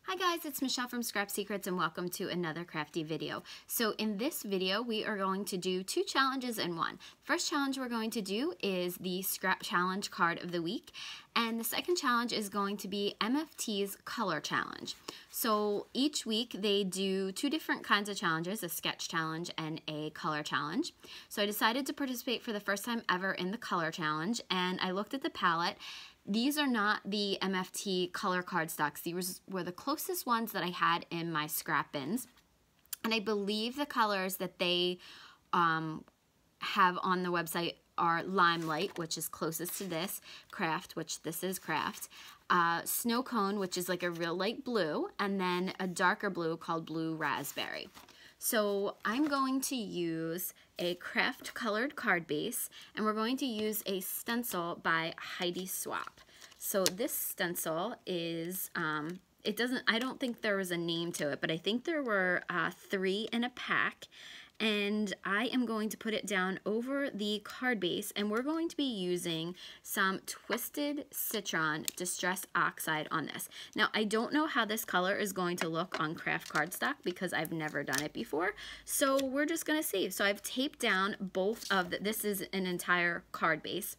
Hi guys, it's Michelle from Scrap Secrets and welcome to another crafty video. So in this video, we are going to do two challenges in one. The first challenge we're going to do is the Scrap Challenge card of the week, and the second challenge is going to be MFT's Color Challenge. So each week they do two different kinds of challenges, a sketch challenge and a color challenge. So I decided to participate for the first time ever in the color challenge, and I looked at the palette. These are not the MFT color cardstocks. These were the closest ones that I had in my scrap bins. And I believe the colors that they have on the website are Limelight, which is closest to this, Kraft, which this is Kraft, Snow Cone, which is like a real light blue, and then a darker blue called Blue Raspberry. So I'm going to use a Kraft colored card base, and we're going to use a stencil by Heidi Swapp. So this stencil is, I don't think there was a name to it, but I think there were 3 in a pack. And I am going to put it down over the card base, and we're going to be using some Twisted Citron Distress Oxide on this. Now, I don't know how this color is going to look on Kraft cardstock because I've never done it before, so we're just going to see. So I've taped down both of this is an entire card base,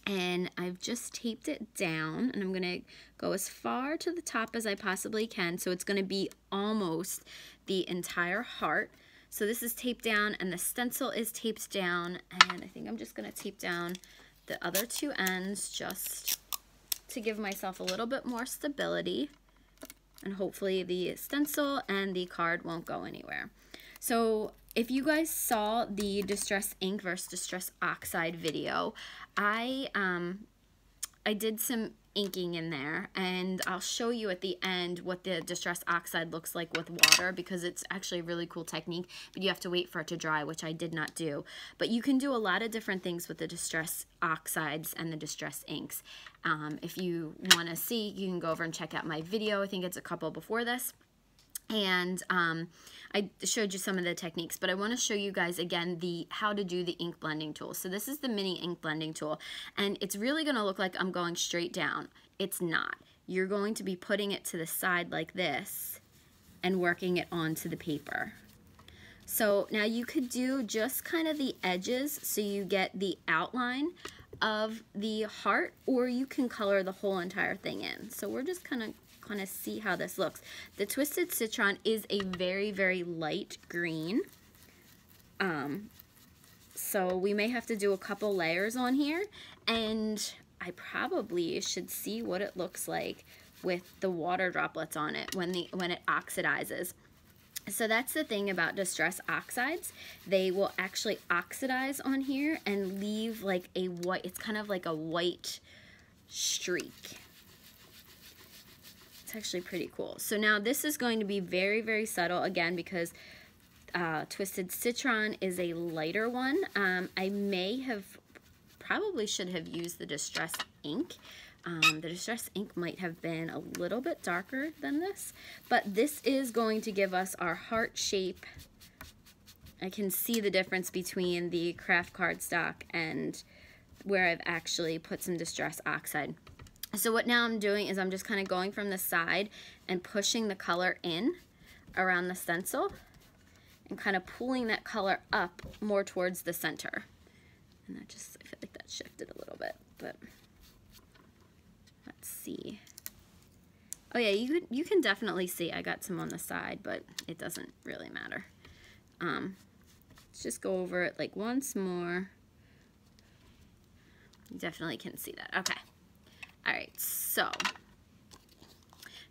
and I've just taped it down, and I'm going to go as far to the top as I possibly can, so it's going to be almost the entire heart. So this is taped down and the stencil is taped down, and I think I'm just going to tape down the other 2 ends just to give myself a little bit more stability, and hopefully the stencil and the card won't go anywhere. So if you guys saw the Distress Ink versus Distress Oxide video, I did some inking in there, and I'll show you at the end what the Distress Oxide looks like with water, because it's actually a really cool technique, but you have to wait for it to dry, which I did not do. But you can do a lot of different things with the Distress Oxides and the Distress Inks. If you want to see, you can go over and check out my video. I think it's a couple before this. And I showed you some of the techniques, but I want to show you guys again how to do the ink blending tool. So this is the mini ink blending tool, and it's really going to look like I'm going straight down. It's not. You're going to be putting it to the side like this and working it onto the paper. So now you could do just kind of the edges so you get the outline of the heart, or you can color the whole entire thing in. So we're just kind of see how this looks. The Twisted Citron is a very, very light green. So we may have to do a couple layers on here, and I probably should see what it looks like with the water droplets on it when it oxidizes. So that's the thing about Distress Oxides. They will actually oxidize on here and leave like a white, it's kind of like a white streak. It's actually pretty cool. So now this is going to be very, very subtle, again, because Twisted Citron is a lighter one. I probably should have used the Distress Ink. The Distress Ink might have been a little bit darker than this, but this is going to give us our heart shape. I can see the difference between the Kraft cardstock and where I've actually put some Distress Oxide. So what now I'm doing is I'm just kind of going from the side and pushing the color in around the stencil and kind of pulling that color up more towards the center. And I feel like that shifted a little bit, but let's see. Oh yeah, you can definitely see I got some on the side, but it doesn't really matter. Let's just go over it like once more. You definitely can see that. Okay. All right, so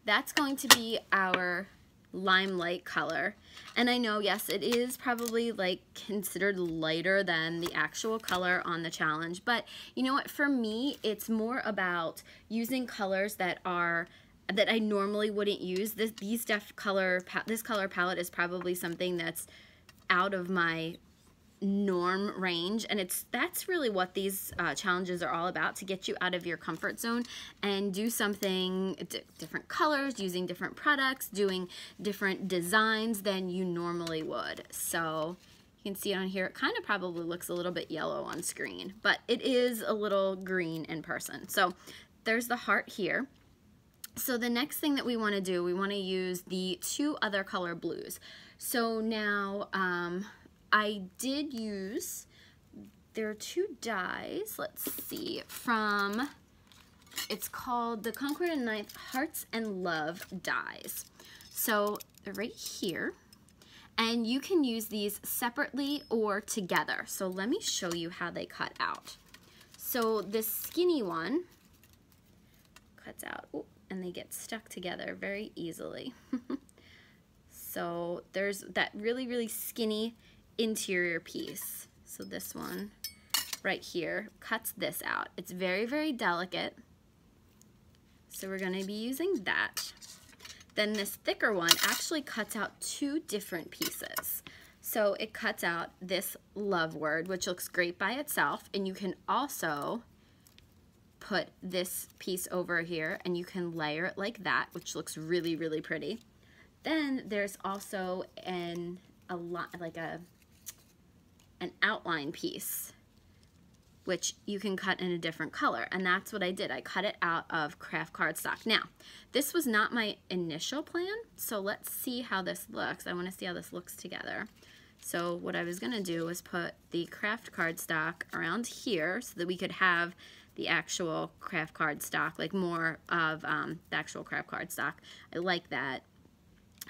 that's going to be our Limelight color. And I know, yes, it is probably like considered lighter than the actual color on the challenge, but you know what, for me, it's more about using colors that I normally wouldn't use. This color palette is probably something that's out of my norm range, and that's really what these challenges are all about, to get you out of your comfort zone and do something different colors, using different products, doing different designs than you normally would. So you can see it on here, it kind of probably looks a little bit yellow on screen, but it is a little green in person. So there's the heart here. So the next thing that we want to do, we want to use the 2 other color blues. So now I did use, there are 2 dyes, let's see, from, it's called the Concord and 9th Hearts and Love dyes. So they're right here, and you can use these separately or together. So let me show you how they cut out. So this skinny one cuts out, ooh, and they get stuck together very easily. So there's that really, really skinny interior piece. So this one right here cuts this out. It's very, very delicate. So we're going to be using that. Then this thicker one actually cuts out 2 different pieces. So it cuts out this love word, which looks great by itself, and you can also put this piece over here and you can layer it like that, which looks really, really pretty. Then there's also an outline piece, which you can cut in a different color, and that's what I did. I cut it out of Kraft cardstock. Now, this was not my initial plan, so let's see how this looks. I want to see how this looks together. So what I was going to do was put the Kraft cardstock around here so that we could have the actual Kraft cardstock, like more of the actual Kraft cardstock. I like that.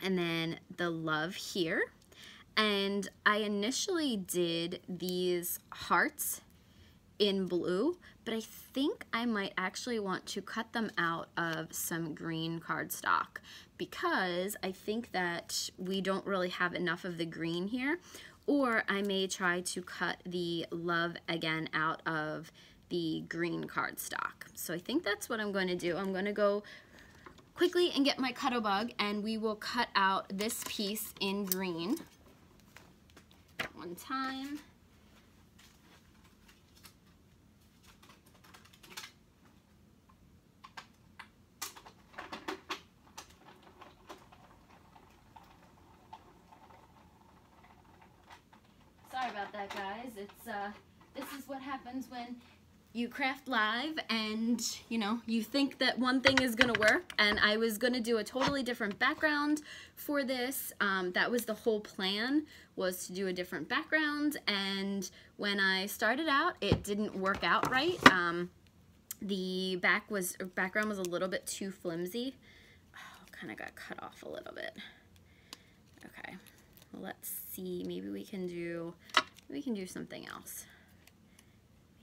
And then the love here. And I initially did these hearts in blue, but I think I might actually want to cut them out of some green cardstock because I think that we don't really have enough of the green here, or I may try to cut the love again out of the green cardstock. So I think that's what I'm going to do. I'm going to go quickly and get my Cut-O-Bug, and we will cut out this piece in green one time. Sorry about that, guys. It's this is what happens when you craft live and, you know, you think that one thing is gonna work, and I was gonna do a totally different background for this. That was the whole plan, was to do a different background, and when I started out, it didn't work out right. The background was a little bit too flimsy. Oh, kind of got cut off a little bit. Okay, well, let's see, maybe we can do something else.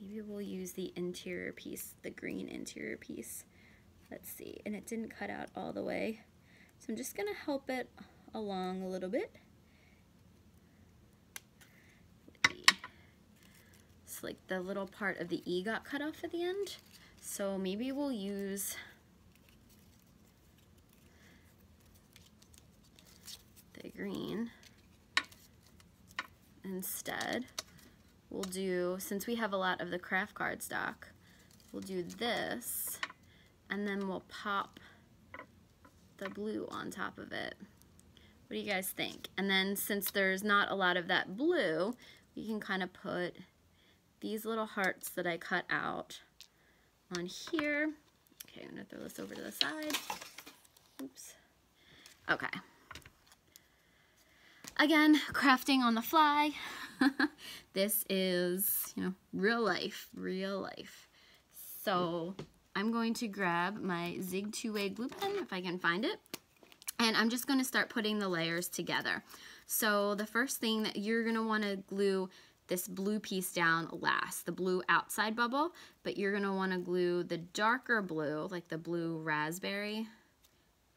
Maybe we'll use the interior piece, the green interior piece. Let's see, and it didn't cut out all the way. So I'm just gonna help it along a little bit. It's like the little part of the E got cut off at the end. So maybe we'll use the green instead. We'll do, since we have a lot of the Kraft cardstock, we'll do this, and then we'll pop the blue on top of it. What do you guys think? And then since there's not a lot of that blue, we can kind of put these little hearts that I cut out on here. Okay, I'm gonna throw this over to the side. Oops. Okay. Again, crafting on the fly. This is, you know, real life, real life. So I'm going to grab my Zig 2-way glue pen, if I can find it, and I'm just going to start putting the layers together. So the first thing that you're going to want to glue this blue piece down last, the blue outside bubble, but you're going to want to glue the darker blue, like the blue raspberry.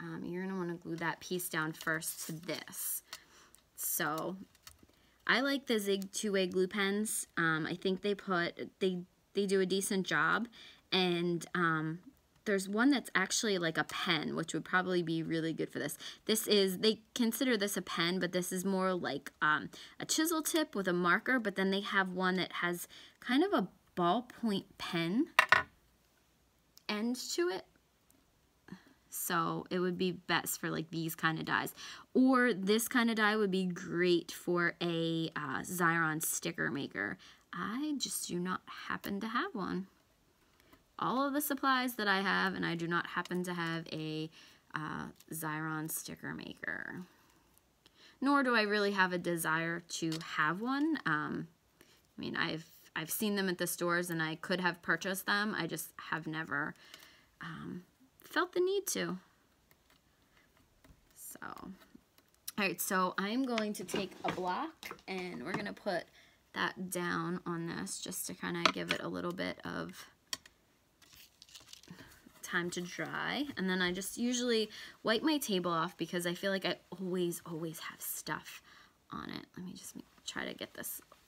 You're going to want to glue that piece down first to this. So I like the Zig 2-way glue pens. I think they do a decent job, and there's one that's actually like a pen, which would probably be really good for this. They consider this a pen, but this is more like a chisel tip with a marker, but then they have one that has kind of a ballpoint pen end to it. So it would be best for like these kind of dies. Or this kind of die would be great for a Xyron sticker maker. I just do not happen to have one. all of the supplies that I have, and I do not happen to have a Citron sticker maker. Nor do I really have a desire to have one. I mean, I've seen them at the stores and I could have purchased them. I just have never felt the need to. So, all right, so I'm going to take a block and we're gonna put that down on this just to kind of give it a little bit of time to dry. And then I just usually wipe my table off because I feel like I always have stuff on it. Let me just try to get the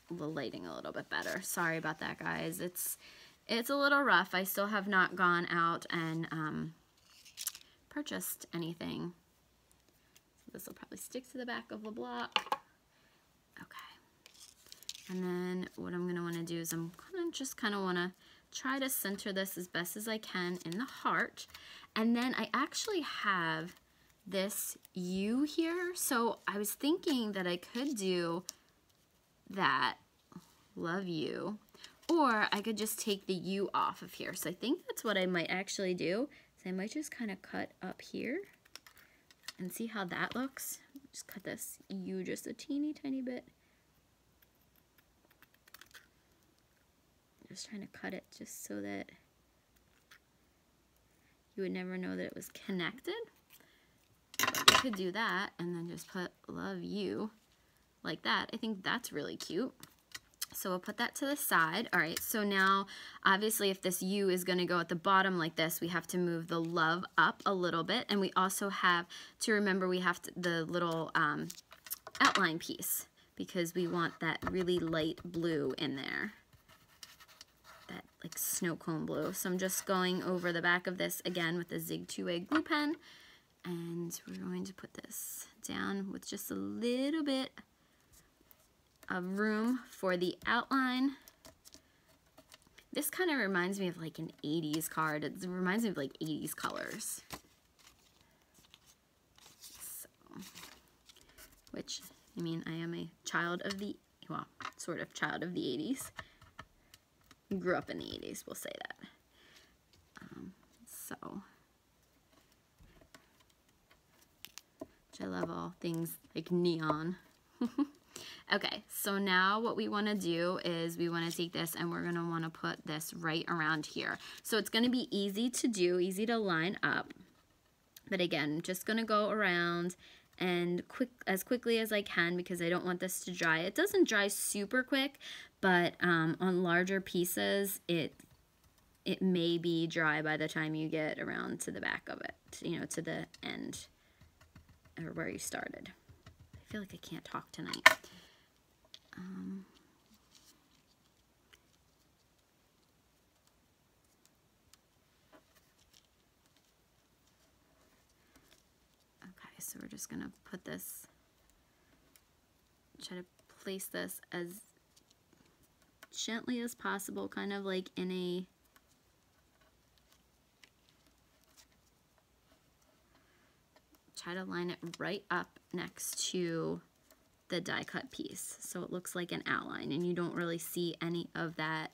lighting a little bit better. Sorry about that, guys. It's a little rough. I still have not gone out and purchased anything. So this will probably stick to the back of the block. Okay. And then what I'm going to want to do is I'm going to just kind of want to try to center this as best as I can in the heart. And then I actually have this U here. So I was thinking that I could do that, love you, or I could just take the U off of here. So I think that's what I might actually do. So I might just kind of cut up here and see how that looks. Just cut this U just a teeny tiny bit. Just trying to cut it just so that you would never know that it was connected. But you could do that and then just put love you like that. I think that's really cute. So we'll put that to the side. All right, so now obviously if this U is going to go at the bottom like this, we have to move the love up a little bit. And we also have to remember we have to, the little outline piece, because we want that really light blue in there. That like snow cone blue. So I'm just going over the back of this again with the Zig 2A glue pen, and we're going to put this down with just a little bit of room for the outline. This kind of reminds me of like an 80s card. It reminds me of like 80s colors. So, which, I mean, I am a child of the, well, sort of child of the 80s. Grew up in the 80s, we'll say that. So, which I love all things like neon. Okay, so now what we want to do is we want to take this and we're going to want to put this right around here. So it's going to be easy to do, easy to line up. But again, just going to go around and as quickly as I can, because I don't want this to dry. It doesn't dry super quick, but on larger pieces, it may be dry by the time you get around to the back of it, you know, to the end or where you started. I feel like I can't talk tonight. Okay, so we're just gonna put this, try to place this as gently as possible, kind of like in a try to line it right up next to the die cut piece, so it looks like an outline and you don't really see any of that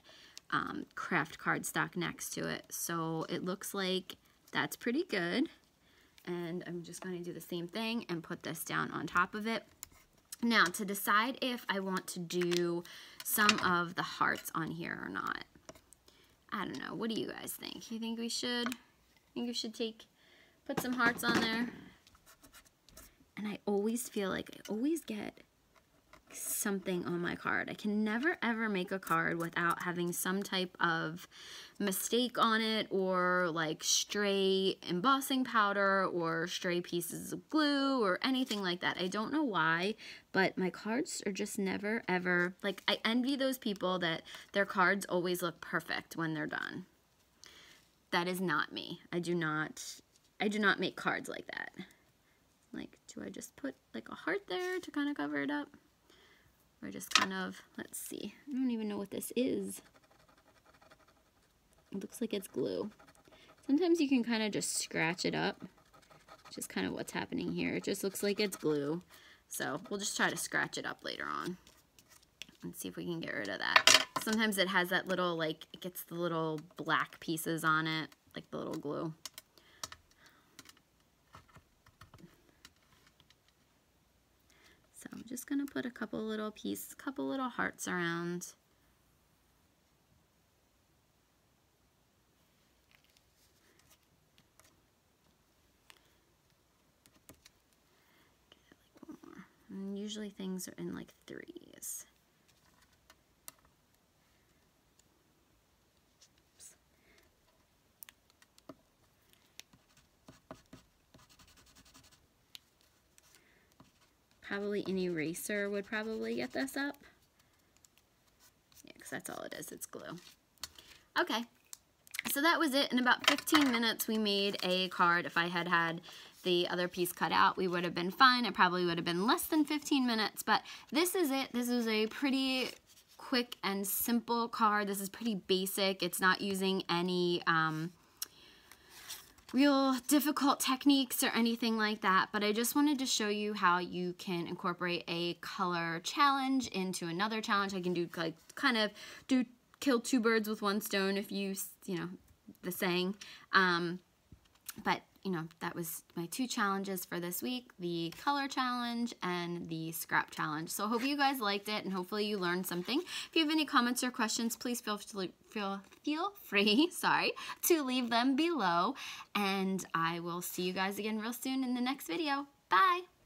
Kraft cardstock next to it. So it looks like that's pretty good, and I'm just going to do the same thing and put this down on top of it. Now, to decide if I want to do some of the hearts on here or not, I don't know. What do you guys think? You think we should? Think we should put some hearts on there? And I always feel like I always get something on my card. I can never ever make a card without having some type of mistake on it, or like stray embossing powder or stray pieces of glue or anything like that. I don't know why, but my cards are just never ever, like, I envy those people that their cards always look perfect when they're done. That is not me. I do not make cards like that. Like, do I just put like a heart there to kind of cover it up? Or just kind of, let's see. I don't even know what this is. It looks like it's glue. Sometimes you can kind of just scratch it up, which is kind of what's happening here. It just looks like it's glue. So we'll just try to scratch it up later on and see if we can get rid of that. sometimes it has that little, like, it gets the little black pieces on it, like the little glue. So I'm just going to put a couple little hearts around. And usually things are in like threes. Oops. Probably an eraser would probably get this up. Yeah, because that's all it is, it's glue. Okay, so that was it. In about 15 minutes we made a card. If I had had the other piece cut out, we would have been fine. It probably would have been less than 15 minutes, but this is it. This is a pretty quick and simple card. This is pretty basic. It's not using any real difficult techniques or anything like that, but I just wanted to show you how you can incorporate a color challenge into another challenge. I can do, like, kind of do kill two birds with one stone, if you know, the saying. But, you know, that was my two challenges for this week, the color challenge and the scrap challenge. So I hope you guys liked it, and hopefully you learned something. If you have any comments or questions, please feel free to leave them below. And I will see you guys again real soon in the next video. Bye!